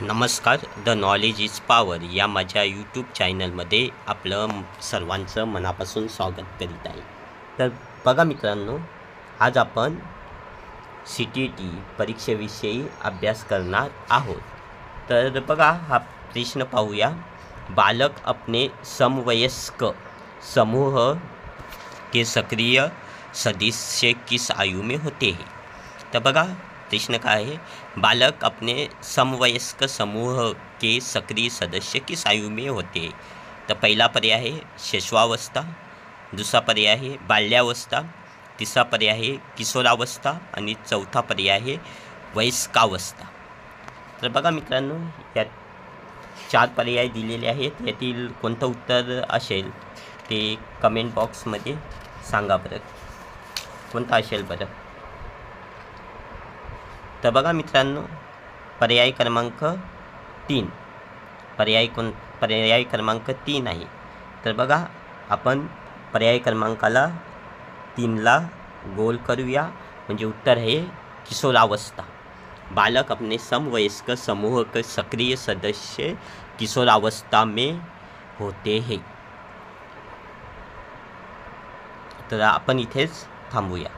नमस्कार. The knowledge is power या माझ्या यूट्यूब चॅनलमध्ये आपलं सर्वांचं मनापासून स्वागत करीत आहे. तर बघा मित्रांनो, आज आपण CTET परीक्षेविषयी अभ्यास करणार आहोत. तर बघा, हा प्रश्न पाहूया. बालक अपने समवयस्क समूह के सक्रिय सदस्य किस आयु में होते हैं? तर बघा, प्रश्न काय आहे. बालक अपने समवयस्क समूह के सक्रिय सदस्य किस आयु में होते हैं? तर पहिला पर्याय आहे शिशवावस्था, दुसरा पर्याय आहे बाल्यावस्था, तिसरा पर्याय आहे किशोरावस्था आणि चौथा पर्याय आहे वयस्कावस्था. तर बघा मित्रांनो, या 4 पर्याय दिलेले आहेत. यातील कोणतं उत्तर असेल ते कमेंट बॉक्समध्ये सांगा बरं. कोणतं असेल बरं? तर बघा मित्रांनो, पर्याय क्रमांक 3 पर्याय क्रमांक 3 आहे. तर बघा, आपण पर्याय क्रमांकाला 3ला गोल करूया. म्हणजे उत्तर आहे किशोरावस्था. बालक अपने समवयस्क समूह के सक्रिय सदस्य किशोरावस्था में होते हैं. तर आपण इथेच थांबूया.